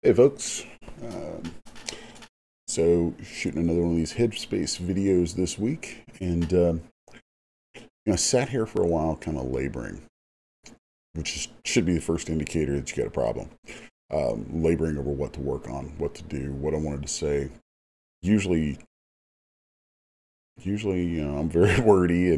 Hey folks, um, so shooting another one of these Headspace videos this week, and I sat here for a while kind of laboring, should be the first indicator that you got a problem. Laboring over what to work on, what to do, what I wanted to say. Usually, I'm very wordy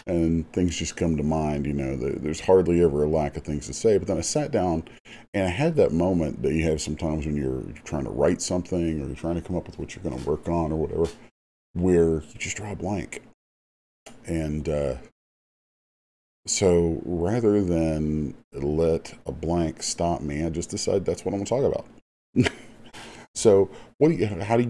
and things just come to mind. There's hardly ever a lack of things to say. But then I sat down and I had that moment that you have sometimes when you're trying to write something or you're trying to come up with what you're going to work on or whatever, where you just draw a blank. And so rather than let a blank stop me, I just decided that's what I'm going to talk about. So how do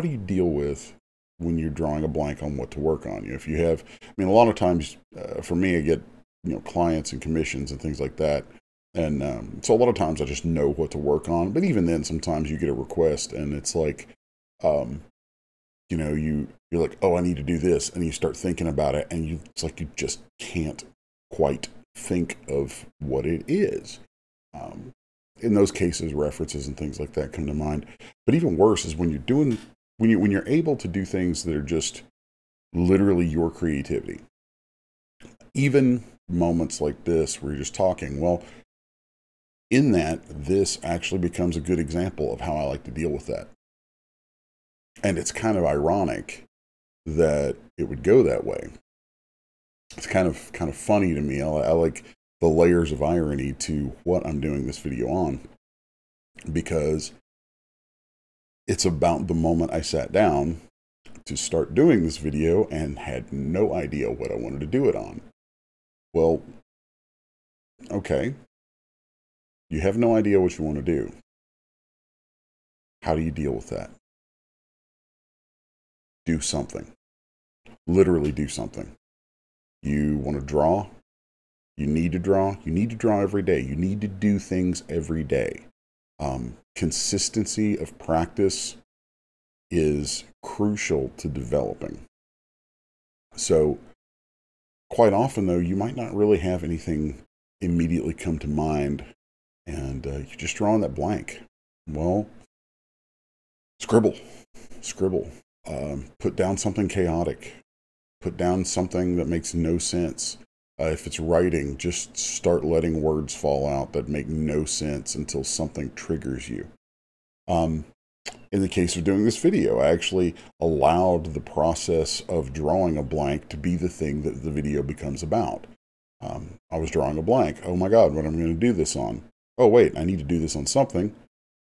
you deal with when you're drawing a blank on what to work on? If you have, a lot of times for me, I get, clients and commissions and things like that. And so a lot of times I just know what to work on. But even then, sometimes you get a request and it's like, um, you're like, oh, I need to do this. And you start thinking about it and it's like you just can't quite think of what it is. Um, in those cases, references and things like that come to mind. But even worse is when you're able to do things that are just literally your creativity. Even moments like this where you're just talking, well, in that, this actually becomes a good example of how I like to deal with that. And it's kind of ironic that it would go that way. It's kind of funny to me. I like the layers of irony to what I'm doing this video on, because it's about the moment I sat down to start doing this video and had no idea what I wanted to do it on. Well, okay, you have no idea what you want to do. How do you deal with that? Do something. Literally do something. You want to draw? You need to draw. You need to draw every day. You need to do things every day. Consistency of practice is crucial to developing. So quite often, though, you might not really have anything immediately come to mind, and you're just drawing that blank. Well, scribble. Put down something chaotic. Put down something that makes no sense. If it's writing, just start letting words fall out that make no sense until something triggers you. In the case of doing this video, I actually allowed the process of drawing a blank to be the thing that the video becomes about. I was drawing a blank. Oh my God, what am I going to do this on? Oh wait, I need to do this on something.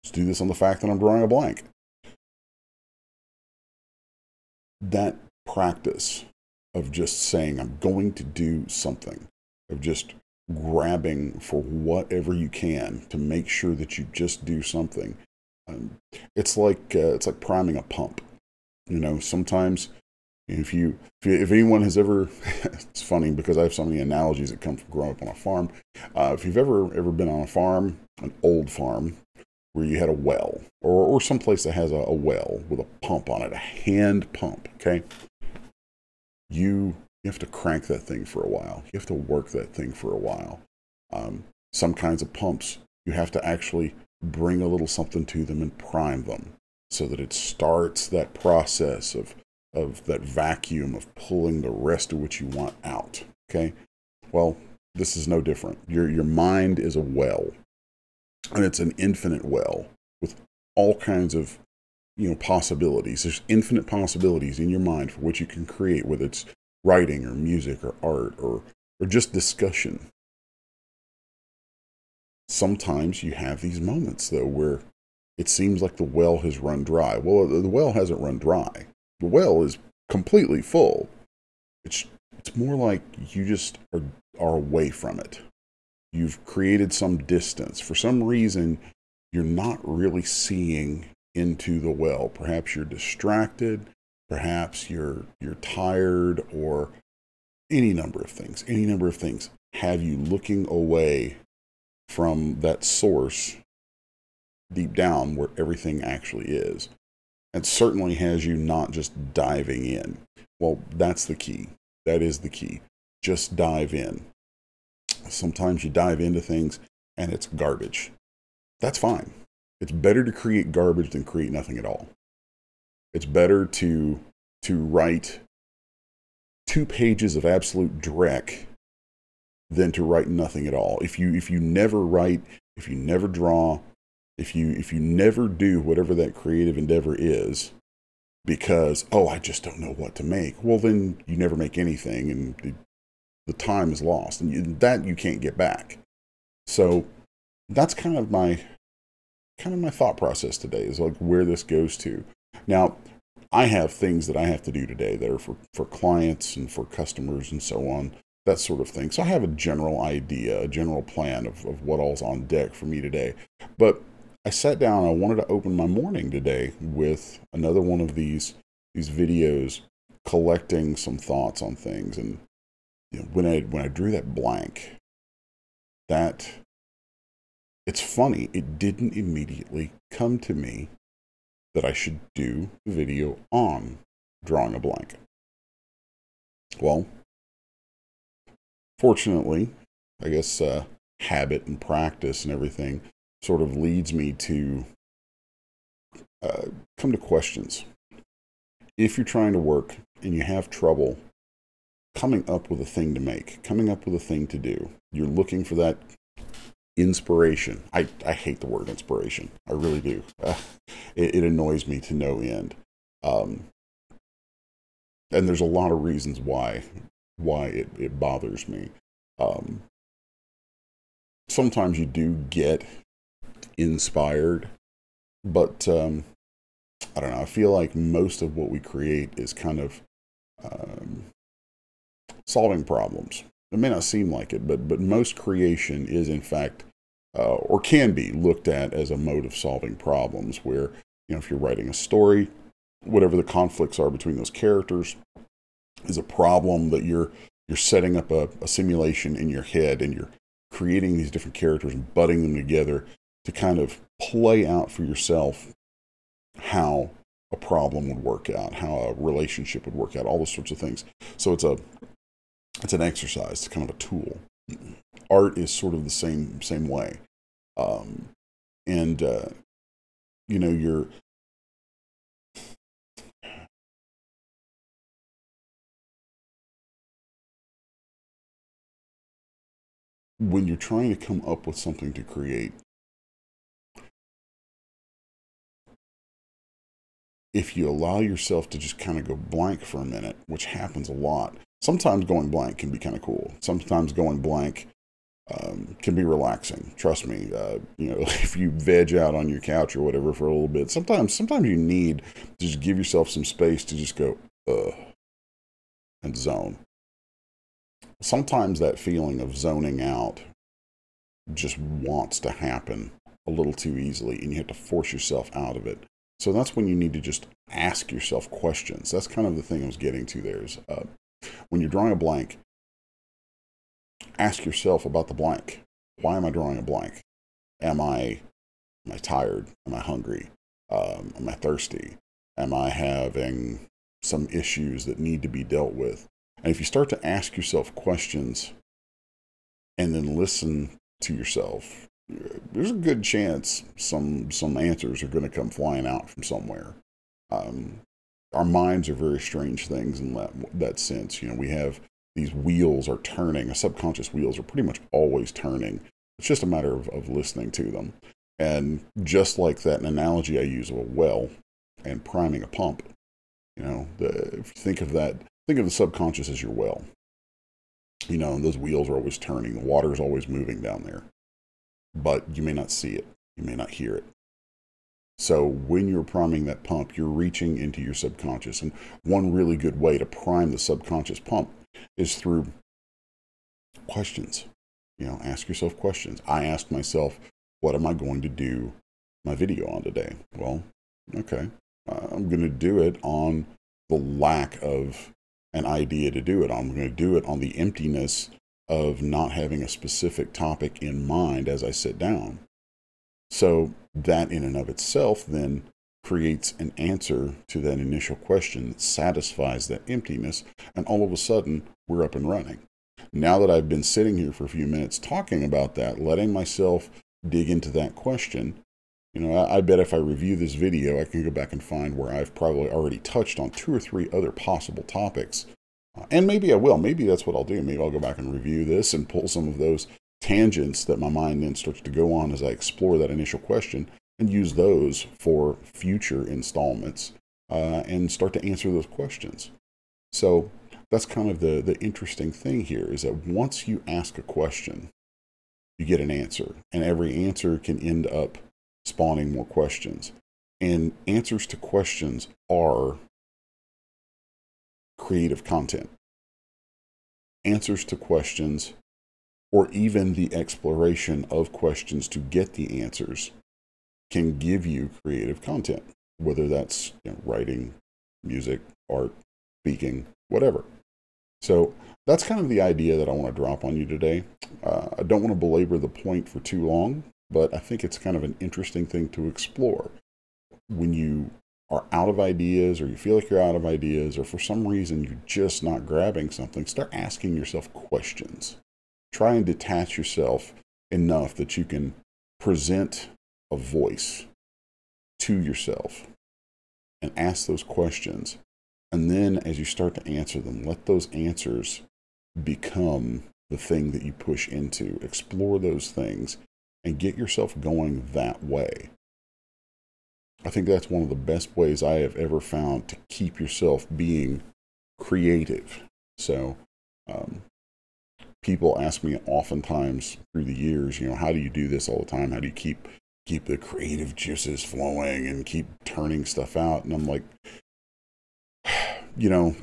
Let's do this on the fact that I'm drawing a blank. That practice of just saying, I'm going to do something, of just grabbing for whatever you can to make sure that you just do something. It's like priming a pump. Sometimes if anyone has ever, it's funny because I have so many analogies that come from growing up on a farm. If you've ever been on a farm, an old farm, where you had a well, or someplace that has a well with a pump on it, a hand pump, okay? You have to crank that thing for a while. You have to work that thing for a while. Some kinds of pumps, you have to actually bring a little something to them and prime them so that it starts that process of that vacuum of pulling the rest of what you want out, okay? Well, this is no different. Your mind is a well. And it's an infinite well with all kinds of, possibilities. There's infinite possibilities in your mind for what you can create, whether it's writing or music or art or just discussion. Sometimes you have these moments, though, where it seems like the well has run dry. Well, the well hasn't run dry. The well is completely full. It's more like you just are away from it. You've created some distance. For some reason, you're not really seeing into the well. Perhaps you're distracted. Perhaps you're tired, or any number of things. Any number of things have you looking away from that source deep down where everything actually is. And certainly has you not just diving in. Well, that's the key. That is the key. Just dive in. Sometimes you dive into things and it's garbage. That's fine. It's better to create garbage than create nothing at all. It's better to write 2 pages of absolute dreck than to write nothing at all. If you never write, if you never draw, if you never do whatever that creative endeavor is, because I just don't know what to make, well then you never make anything, and the time is lost, and that you can't get back. So that's kind of my thought process today, is like where this goes to. Now, I have things that I have to do today that are for clients and for customers and so on, that sort of thing. So I have a general idea, a general plan of what all's on deck for me today. But I sat down, I wanted to open my morning today with another one of these videos collecting some thoughts on things. And when I drew that blank, it's funny, it didn't immediately come to me that I should do a video on drawing a blank. Well, fortunately, I guess habit and practice and everything sort of leads me to come to questions. If you're trying to work and you have trouble coming up with a thing to make, coming up with a thing to do, you're looking for that inspiration. I hate the word inspiration. I really do. It annoys me to no end. And there's a lot of reasons why it bothers me. Sometimes you do get inspired, but I don't know. I feel like most of what we create is kind of solving problems. It may not seem like it, but most creation is in fact, or can be looked at as a mode of solving problems, where, if you're writing a story, whatever the conflicts are between those characters is a problem that you're setting up a simulation in your head, and you're creating these different characters and butting them together to kind of play out for yourself how a problem would work out, how a relationship would work out, all those sorts of things. So it's an exercise, it's kind of a tool. Art is sort of the same way. You're when you're trying to come up with something to create, if you allow yourself to just kind of go blank for a minute, which happens a lot. Sometimes going blank can be kind of cool. Sometimes going blank can be relaxing. Trust me. If you veg out on your couch or whatever for a little bit, sometimes you need to just give yourself some space to just go, and zone. Sometimes that feeling of zoning out just wants to happen a little too easily, and you have to force yourself out of it. So that's when you need to just ask yourself questions. That's kind of the thing I was getting to there, is when you're drawing a blank, ask yourself about the blank. Why am I drawing a blank? Am I tired? Am I hungry? Am I thirsty? Am I having some issues that need to be dealt with? And if you start to ask yourself questions and then listen to yourself, there's a good chance some answers are going to come flying out from somewhere. Our minds are very strange things in that sense. We have these wheels are turning. Our subconscious wheels are pretty much always turning. It's just a matter of listening to them. And just like that analogy I use of a well and priming a pump, if you think of that, think of the subconscious as your well. And those wheels are always turning. The water is always moving down there. But you may not see it. You may not hear it. So when you're priming that pump, you're reaching into your subconscious. And one really good way to prime the subconscious pump is through questions. Ask yourself questions. I asked myself, what am I going to do my video on today? Well, okay. I'm going to do it on the lack of an idea to do it on. I'm going to do it on the emptiness of not having a specific topic in mind as I sit down. So that in and of itself then creates an answer to that initial question that satisfies that emptiness, and all of a sudden we're up and running. Now that I've been sitting here for a few minutes talking about that, letting myself dig into that question. You know, I bet if I review this video, I can go back and find where I've probably already touched on 2 or 3 other possible topics. And maybe I will. Maybe that's what I'll do. Maybe I'll go back and review this and pull some of those tangents that my mind then starts to go on as I explore that initial question and use those for future installments and start to answer those questions. So that's kind of the interesting thing here, is that once you ask a question, you get an answer, and every answer can end up spawning more questions. And answers to questions are creative content. Answers to questions, or even the exploration of questions to get the answers, can give you creative content, whether that's, you know, writing, music, art, speaking, whatever. So that's kind of the idea that I want to drop on you today. I don't want to belabor the point for too long, but I think it's kind of an interesting thing to explore. When you are out of ideas, or you feel like you're out of ideas, or for some reason you're just not grabbing something, start asking yourself questions. Try and detach yourself enough that you can present a voice to yourself and ask those questions. And then as you start to answer them, let those answers become the thing that you push into. Explore those things and get yourself going that way. I think that's one of the best ways I have ever found to keep yourself being creative. So people ask me oftentimes through the years, you know, how do you do this all the time? How do you keep the creative juices flowing and keep turning stuff out? And I'm like, you know,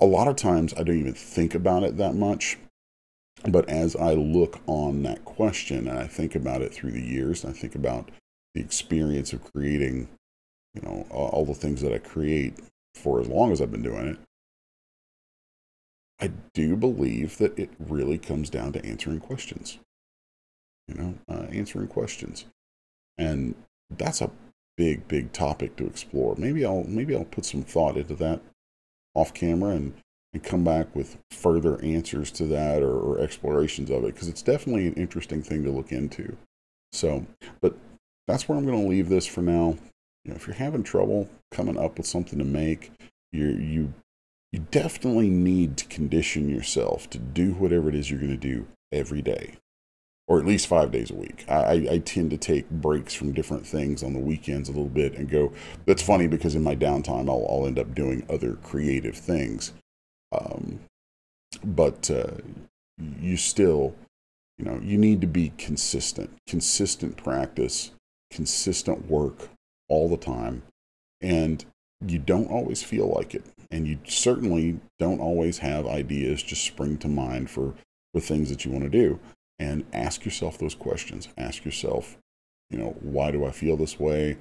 a lot of times I don't even think about it that much. But as I look on that question and I think about it through the years, and I think about the experience of creating, you know, all the things that I create for as long as I've been doing it, I do believe that it really comes down to answering questions. You know, answering questions. And that's a big topic to explore. Maybe I'll put some thought into that off camera and come back with further answers to that, or explorations of it, because it's definitely an interesting thing to look into. So, but that's where I'm going to leave this for now. You know, if you're having trouble coming up with something to make, you definitely need to condition yourself to do whatever it is you're going to do every day, or at least 5 days a week. I tend to take breaks from different things on the weekends a little bit and go. That's funny, because in my downtime, I'll end up doing other creative things. But you still, you know, you need to be consistent practice, consistent work all the time. And you don't always feel like it. And you certainly don't always have ideas just spring to mind for things that you want to do. And ask yourself those questions. Ask yourself, you know, why do I feel this way?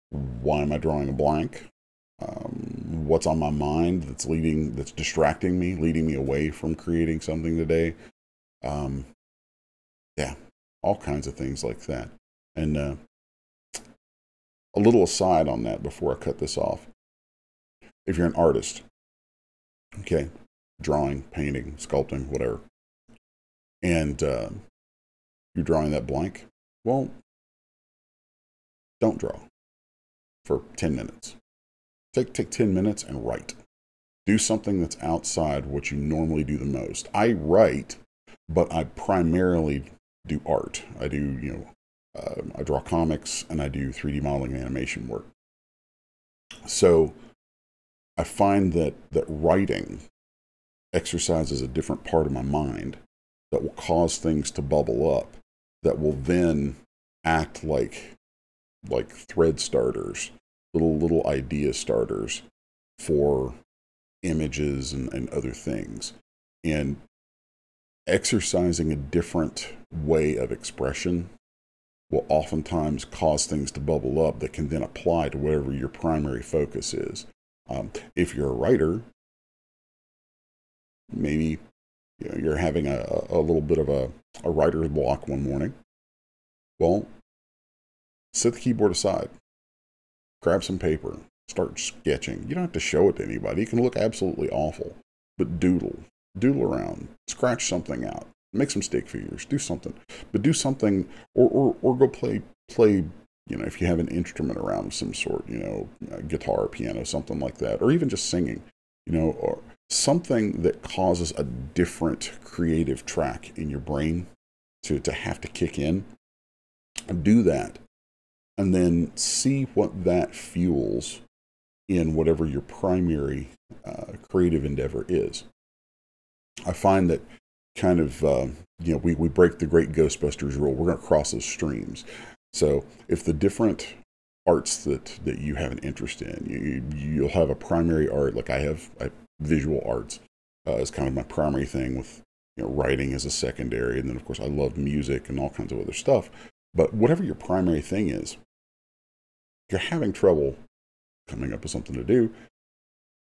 Why am I drawing a blank? What's on my mind that's distracting me, leading me away from creating something today? Yeah, all kinds of things like that. And a little aside on that before I cut this off. If you're an artist, okay, drawing, painting, sculpting, whatever, and you're drawing that blank, well, don't draw for 10 minutes. Take 10 minutes and write. Do something that's outside what you normally do the most. I write, but I primarily do art. I do, you know, I draw comics, and I do 3D modeling and animation work. So I find that writing exercises a different part of my mind that will cause things to bubble up, that will then act like thread starters, little idea starters for images and other things. And exercising a different way of expression will oftentimes cause things to bubble up that can then apply to whatever your primary focus is. If you're a writer, maybe, you know, you're having a little bit of a writer's block one morning. Well, set the keyboard aside. Grab some paper, start sketching. You don't have to show it to anybody. It can look absolutely awful, but doodle around, scratch something out, Make some stick figures, do something, but do something, or go play. You know, if you have an instrument around of some sort, you know, guitar, piano, something like that, or even just singing, you know, or something that causes a different creative track in your brain to have to kick in. Do that, and then see what that fuels in whatever your primary creative endeavor is. I find that kind of, you know, we break the great Ghostbusters rule. We're going to cross those streams. So if the different arts that you have an interest in, you'll have a primary art, like I visual arts is kind of my primary thing, with, you know, writing as a secondary. And then, of course, I love music and all kinds of other stuff. But whatever your primary thing is, if you're having trouble coming up with something to do,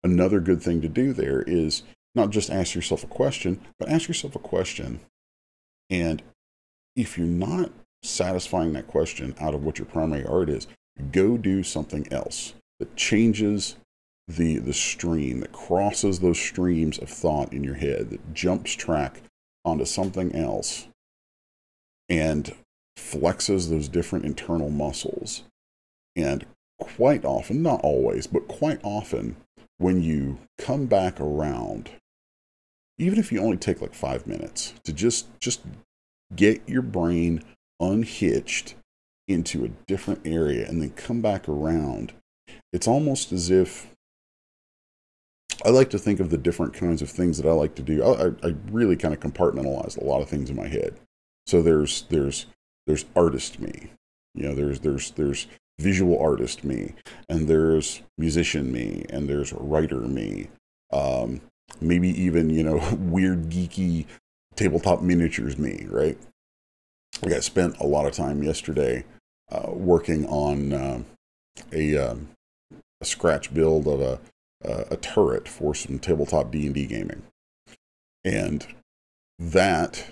another good thing to do there is not just ask yourself a question, but ask yourself a question. And if you're not satisfying that question out of what your primary art is, go do something else that changes the stream, that crosses those streams of thought in your head, that jumps track onto something else and flexes those different internal muscles. And quite often, not always, but quite often, when you come back around, even if you only take like 5 minutes to just get your brain unhitched into a different area and then come back around, it's almost as if, I like to think of the different kinds of things that I like to do. I really kind of compartmentalize a lot of things in my head. So there's artist me, you know, there's visual artist me, and there's musician me, and there's writer me, maybe even, you know, weird geeky tabletop miniatures me, right? I spent a lot of time yesterday working on a scratch build of a turret for some tabletop D&D gaming, and that,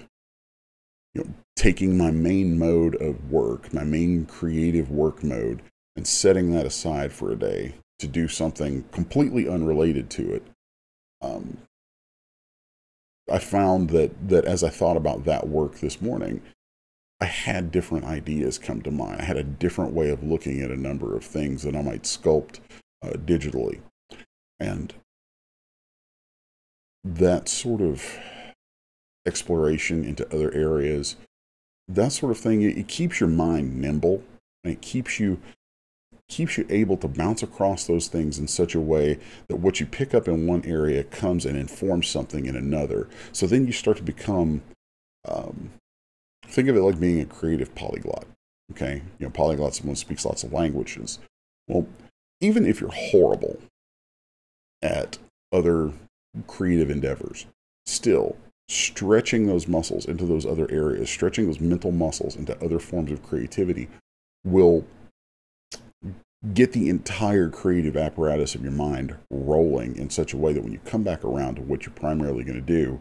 you know, taking my main mode of work, my main creative work mode, and setting that aside for a day to do something completely unrelated to it. I found that as I thought about that work this morning, I had different ideas come to mind. I had a different way of looking at a number of things that I might sculpt digitally. And that sort of exploration into other areas, that sort of thing, it keeps your mind nimble, and it keeps you able to bounce across those things in such a way that what you pick up in one area comes and informs something in another. So then you start to become, think of it like being a creative polyglot. Okay, you know, polyglot, someone speaks lots of languages. Well, even if you're horrible at other creative endeavors, still stretching those muscles into those other areas, stretching those mental muscles into other forms of creativity will get the entire creative apparatus of your mind rolling in such a way that when you come back around to what you're primarily going to do,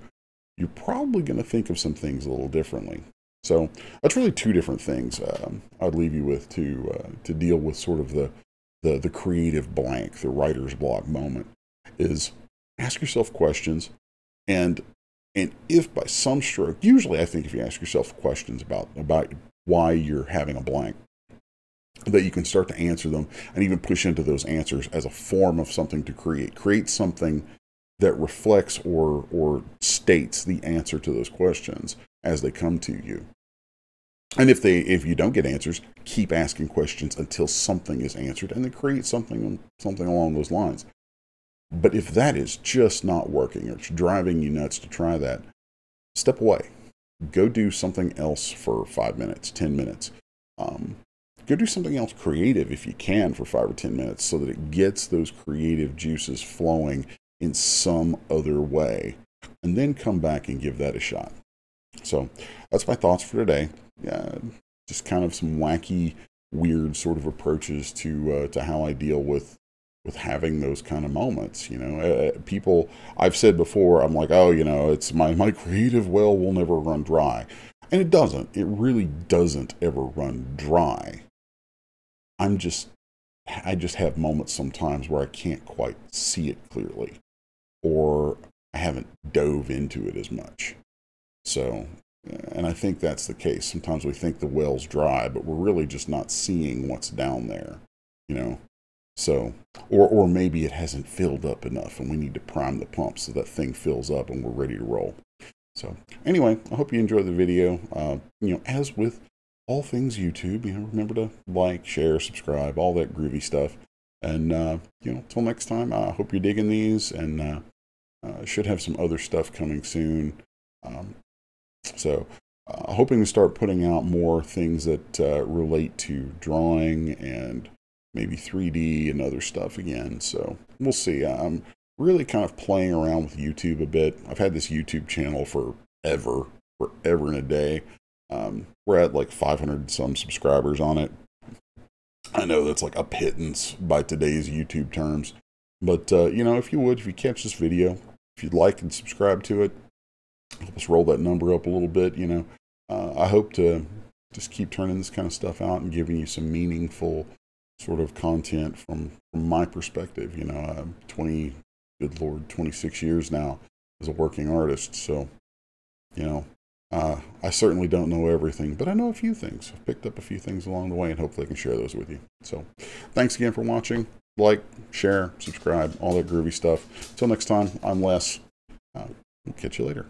you're probably going to think of some things a little differently. So that's really two different things I'd leave you with to deal with sort of the creative blank, the writer's block moment, is ask yourself questions, and if by some stroke, usually I think if you ask yourself questions about why you're having a blank, that you can start to answer them and even push into those answers as a form of something to create something that reflects or states the answer to those questions as they come to you. And if you don't get answers, keep asking questions until something is answered, and then create something along those lines. But if that is just not working, or it's driving you nuts to try that, step away. Go do something else for 5 minutes, 10 minutes. Go do something else creative if you can for 5 or 10 minutes, so that it gets those creative juices flowing in some other way, and then come back and give that a shot. So that's my thoughts for today. Just kind of some wacky, weird sort of approaches to how I deal with having those kind of moments. You know, people, I've said before, I'm like, oh, you know, it's my creative well will never run dry. And it doesn't. It really doesn't ever run dry. I just have moments sometimes where I can't quite see it clearly, or I haven't dove into it as much. So, and I think that's the case. Sometimes we think the well's dry, but we're really just not seeing what's down there, you know. So, or maybe it hasn't filled up enough and we need to prime the pump so that thing fills up and we're ready to roll. So anyway, I hope you enjoyed the video. As with all things YouTube, remember to like, share, subscribe, all that groovy stuff. And, till next time, I hope you're digging these, and should have some other stuff coming soon. Hoping to start putting out more things that relate to drawing and maybe 3D and other stuff again. So we'll see. I'm really kind of playing around with YouTube a bit. I've had this YouTube channel forever and a day. We're at like 500 some subscribers on it. I know that's like a pittance by today's YouTube terms, but if you catch this video, if you'd like and subscribe to it, help us roll that number up a little bit. I hope to just keep turning this kind of stuff out and giving you some meaningful sort of content from my perspective. 26 years now as a working artist. So, I certainly don't know everything, but I know a few things. I've picked up a few things along the way, and hopefully I can share those with you. So thanks again for watching. Like, share, subscribe, all that groovy stuff. Until next time, I'm Les. We'll catch you later.